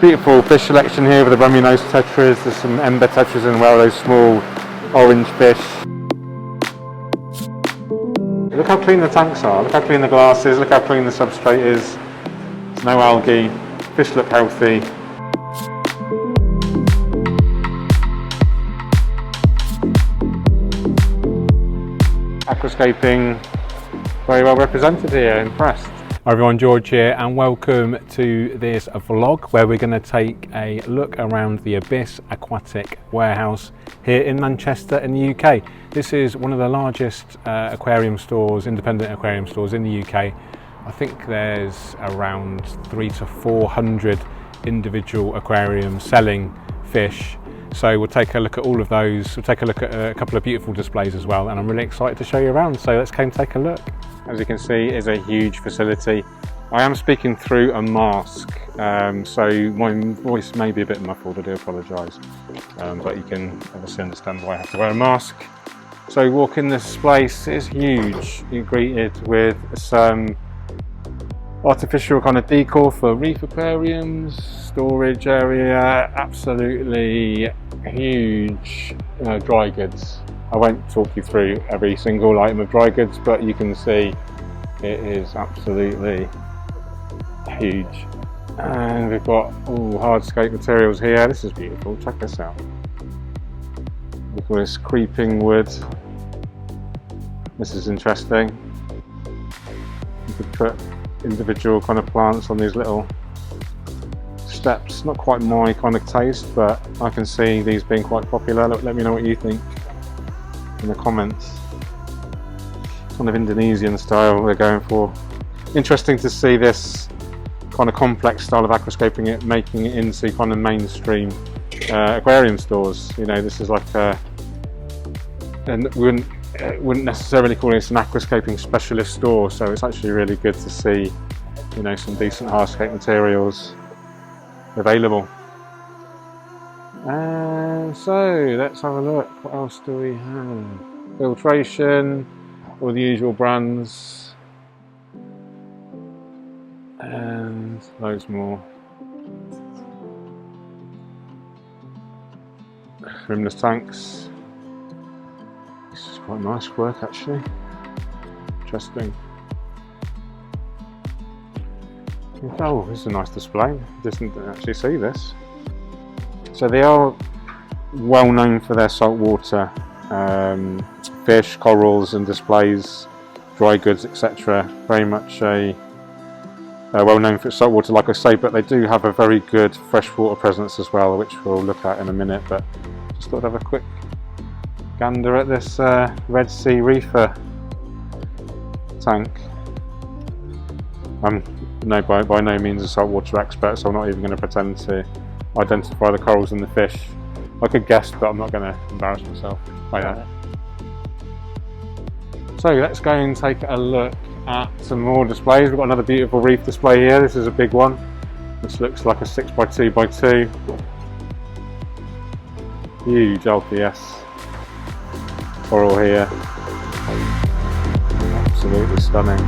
Beautiful fish selection here with the rummy nose tetras. There's some ember tetras as well, those small orange fish. Look how clean the tanks are, look how clean the glass is, look how clean the substrate is. There's no algae, fish look healthy. Aquascaping very well represented here, impressed. Hi everyone, George here and welcome to this vlog where we're going to take a look around the Abyss Aquatic warehouse here in Manchester in the UK. This is one of the largest aquarium stores, independent aquarium stores in the UK. I think there's around 300 to 400 individual aquariums selling fish. So we'll take a look at all of those, we'll take a look at a couple of beautiful displays as well, and I'm really excited to show you around, so let's go and take a look. As you can see, it's a huge facility. I am speaking through a mask, so my voice may be a bit muffled, I do apologise, but you can obviously understand why I have to wear a mask. So walk in this place, it's huge. You're greeted with some artificial kind of decor for reef aquariums, storage area, absolutely huge dry goods. I won't talk you through every single item of dry goods, but you can see it is absolutely huge. And we've got hardscape materials here. This is beautiful, check this out. Look at this creeping wood. This is interesting. You could put individual kind of plants on these little steps. Not quite my kind of taste, but I can see these being quite popular. Let me know what you think in the comments. Kind of Indonesian style they're going for. Interesting to see this kind of complex style of aquascaping, it making it into kind of mainstream aquarium stores. You know, this is like and we wouldn't necessarily call this an aquascaping specialist store, so it's actually really good to see, you know, some decent hardscape materials available. So let's have a look. What else do we have? Filtration, all the usual brands, and loads more. Rimless tanks. This is quite nice work actually. Interesting. Oh, this is a nice display. Didn't actually see this. So they are well known for their saltwater fish, corals and displays, dry goods, etc. Very much well known for saltwater, like I say, but they do have a very good freshwater presence as well, which we'll look at in a minute. But just thought I'd have a quick gander at this Red Sea reefer tank. I'm by no means a saltwater expert, so I'm not even going to pretend to identify the corals and the fish. I could guess, but I'm not going to embarrass myself by that. So let's go and take a look at some more displays. We've got another beautiful reef display here. This is a big one. This looks like a 6x2x2. Huge LPS coral here. Absolutely stunning.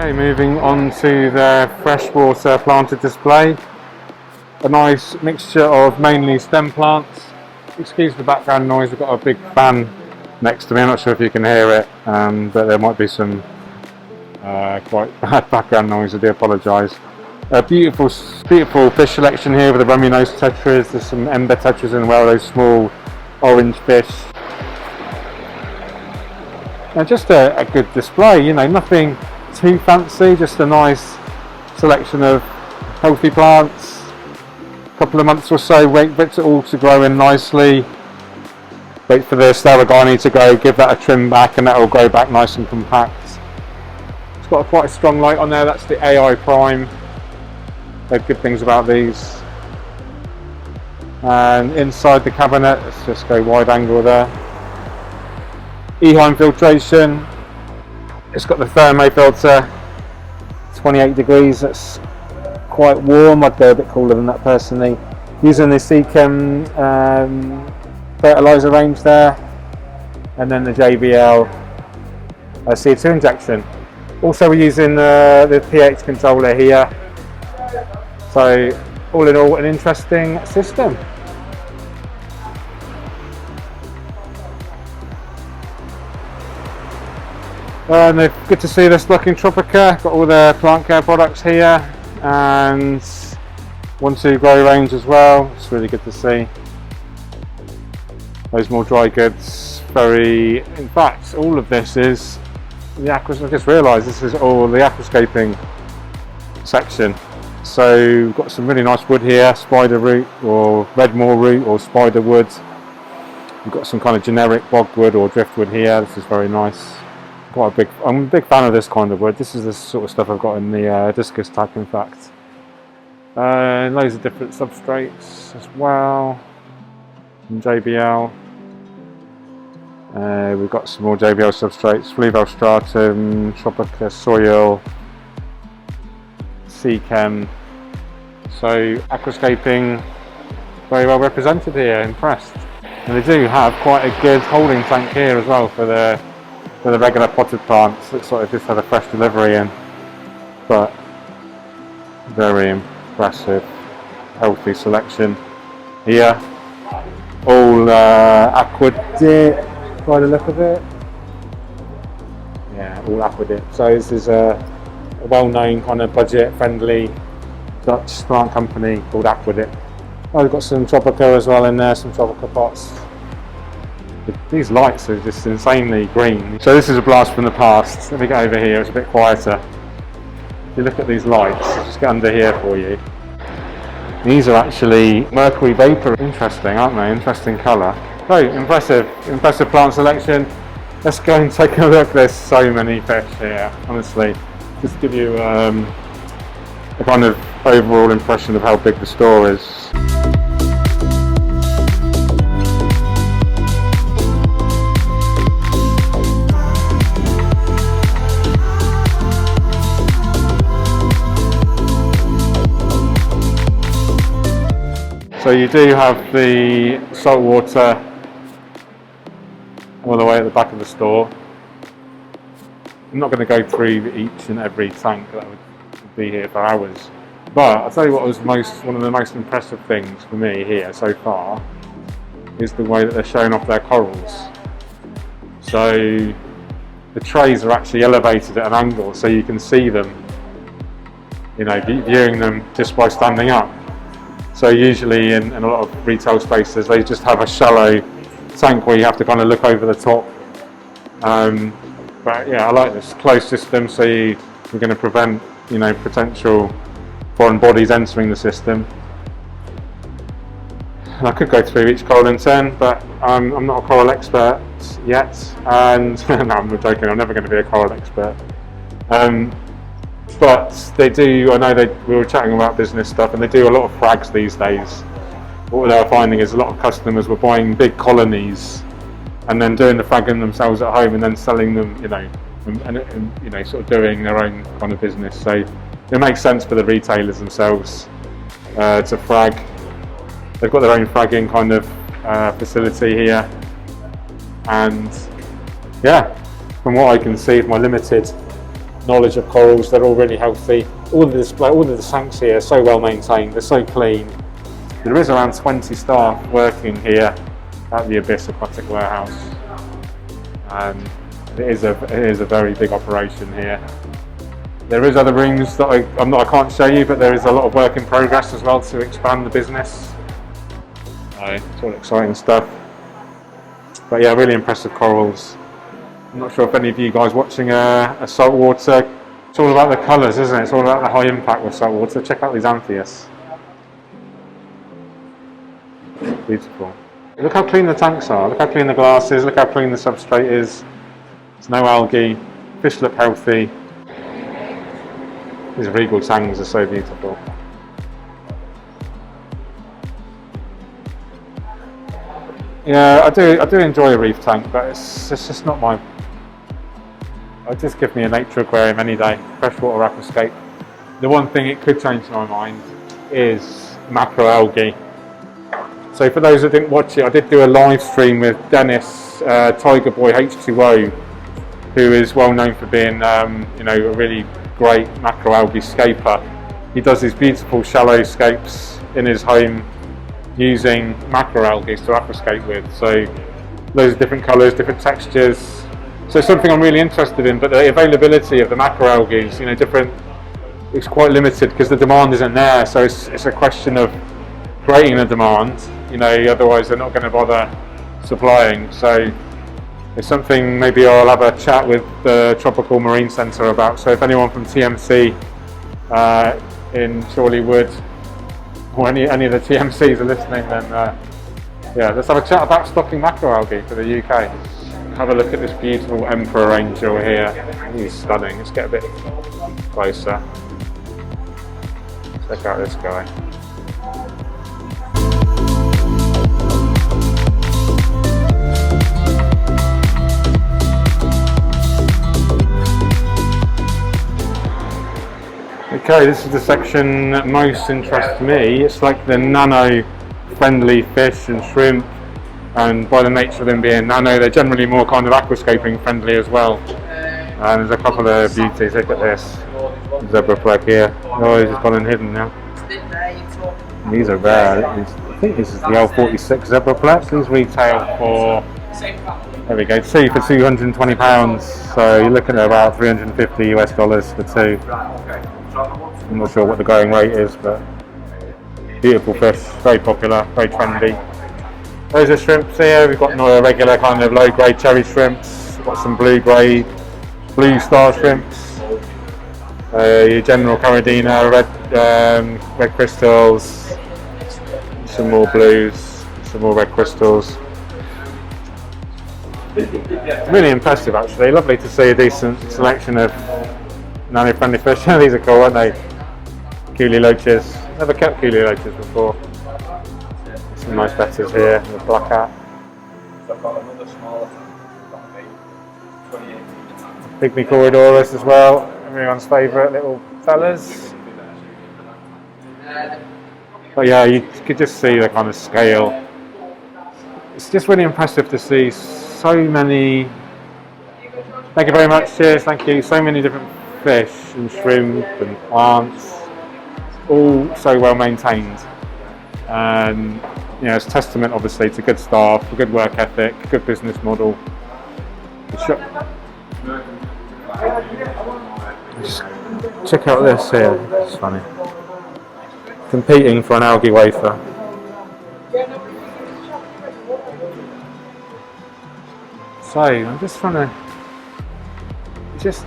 Okay, moving on to the freshwater planted display. A nice mixture of mainly stem plants. Excuse the background noise, we've got a big fan next to me. I'm not sure if you can hear it, but there might be some quite bad background noise. I do apologise. A beautiful fish selection here with the rummy nose tetras. There's some ember tetras in well, those small orange fish. Now just a good display, you know, nothing too fancy, just a nice selection of healthy plants. A couple of months or so, wait for it all to grow in nicely. Wait for the Staragani to go, give that a trim back, and that will grow back nice and compact. It's got quite a strong light on there, that's the AI Prime. They're good things about these. And inside the cabinet, let's just go wide angle there. Eheim filtration. It's got the thermo filter, 28 degrees, that's quite warm. I'd go a bit cooler than that personally. Using the Seachem fertiliser range there, and then the JBL CO2 injection. Also we're using the pH controller here, so all in all an interesting system. And good to see this looking Tropica. Got all the plant care products here and 1-2 grow range as well. It's really good to see. Those more dry goods. In fact, all of this is the I just realised this is all the aquascaping section. So we've got some really nice wood here, spider root or redmore root or spider wood. We've got some kind of generic bogwood or driftwood here. This is very nice. I'm a big fan of this kind of wood. This is the sort of stuff I've got in the discus tack, in fact. Loads of different substrates as well. From JBL. We've got some more JBL substrates. Fluval stratum, Tropica soil, Seachem. So aquascaping very well represented here. Impressed. And they do have quite a good holding tank here as well for the regular potted plants. Looks like they've just had a fresh delivery in, but very impressive, healthy selection here. All Aquatic by the look of it. Yeah, all Aquatic. So this is a well-known kind of budget-friendly Dutch plant company called Aquatic. Oh, we've got some Tropica as well in there, some Tropica pots. These lights are just insanely green. So this is a blast from the past. Let me get over here, it's a bit quieter. If you look at these lights, I'll just get under here for you. These are actually mercury vapour. Interesting, aren't they? Interesting colour. So impressive plant selection. Let's go and take a look. There's so many fish here, honestly. Just give you a kind of overall impression of how big the store is. So you do have the salt water all the way at the back of the store. I'm not going to go through each and every tank, that would be here for hours. But I'll tell you what was one of the most impressive things for me here so far is the way that they're showing off their corals. So the trays are actually elevated at an angle so you can see them, you know, viewing them just by standing up. So usually in a lot of retail spaces they just have a shallow tank where you have to kind of look over the top. But yeah, I like this closed system, so you're going to prevent, you know, potential foreign bodies entering the system. And I could go through each coral in turn, but I'm not a coral expert yet, and no, I'm not joking, I'm never going to be a coral expert. But they do, I know we were chatting about business stuff, and they do a lot of frags these days. What they were finding is a lot of customers were buying big colonies and then doing the fragging themselves at home and then selling them, you know, and you know, sort of doing their own kind of business. So it makes sense for the retailers themselves to frag. They've got their own fragging kind of facility here, and yeah, from what I can see with my limited knowledge of corals. They're all really healthy. All of the tanks here are so well maintained. They're so clean. There is around 20 staff working here at the Abyss Aquatic Warehouse. It is a very big operation here. There is other rooms that I can't show you, but there is a lot of work in progress as well to expand the business. It's all exciting stuff. But yeah, really impressive corals. I'm not sure if any of you guys watching a saltwater. It's all about the colours, isn't it? It's all about the high impact with saltwater. Check out these amphias. Beautiful. Look how clean the tanks are. Look how clean the glass is. Look how clean the substrate is. There's no algae. Fish look healthy. These regal tangs are so beautiful. Yeah, I do enjoy a reef tank, but it's just not my. I'd just give me a nature aquarium any day. Freshwater aquascape. The one thing it could change my mind is macroalgae. So for those that didn't watch it, I did do a live stream with Dennis, Tiger Boy H2O, who is well known for being, a really great macroalgae scaper. He does these beautiful shallow scapes in his home using macroalgae to aquascape with. So loads of different colours, different textures. So it's something I'm really interested in, but the availability of the macroalgae, different. It's quite limited because the demand isn't there. So it's a question of creating a demand. Otherwise they're not going to bother supplying. So it's something maybe I'll have a chat with the Tropical Marine Centre about. So if anyone from TMC in Chorleywood or any of the TMCs are listening, then let's have a chat about stocking macroalgae for the UK. Have a look at this beautiful Emperor Angel here. He's stunning. Let's get a bit closer. Check out this guy. Okay, this is the section that most interests me. It's like the nano friendly fish and shrimp, and by the nature of them being nano, they're generally more kind of aquascaping friendly as well. And there's a couple of beauties. Look at this zebra plug here. Oh, he's just gone and hidden now. These are rare. I think this is the L46 zebra plex. These retail for, there we go, two for £220. So you're looking at about $350 for two. I'm not sure what the going rate is, but beautiful fish, very popular, very trendy. Those are shrimps here. We've got a regular kind of low grade cherry shrimps. We've got some blue blue star shrimps. Your general Caridina, red crystals. Some more blues, some more red crystals. Really impressive actually. Lovely to see a decent selection of nano-friendly fish. These are cool, aren't they? Coolie loaches. Never kept coolie loaches before. Some nice betters here. The black hat. Pygmy Corridorus as well. Everyone's favourite little fellas. But yeah, you could just see the kind of scale. It's just really impressive to see so many. Thank you very much. Cheers. Thank you. So many different fish and shrimp and plants, all so well maintained, and it's testament obviously to good staff, a good work ethic, good business model. Just check out this here, it's funny, competing for an algae wafer. So I'm just trying to, just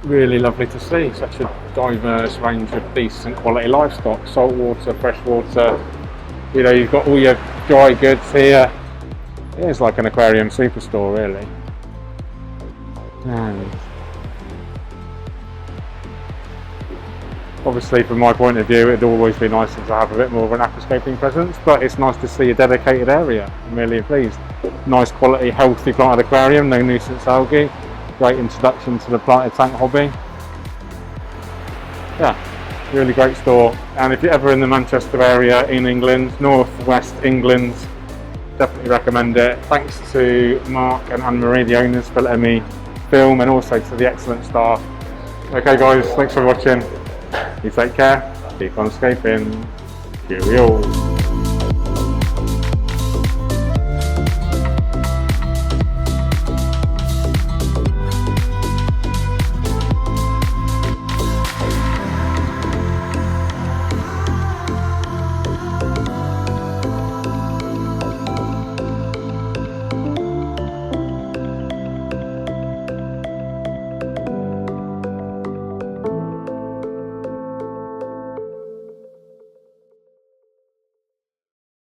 really lovely to see such a diverse range of decent quality livestock, saltwater, freshwater. You've got all your dry goods here. It is like an aquarium superstore really. And obviously from my point of view it'd always be nicer to have a bit more of an aquascaping presence, but it's nice to see a dedicated area. I'm really pleased. Nice quality, healthy planted aquarium, no nuisance algae. Great introduction to the planted tank hobby. Yeah, really great store. And if you're ever in the Manchester area in England, North West England, definitely recommend it. Thanks to Mark and Anne-Marie, the owners, for letting me film, and also to the excellent staff. Okay guys, thanks for watching. You take care, keep on escaping. Cheerio.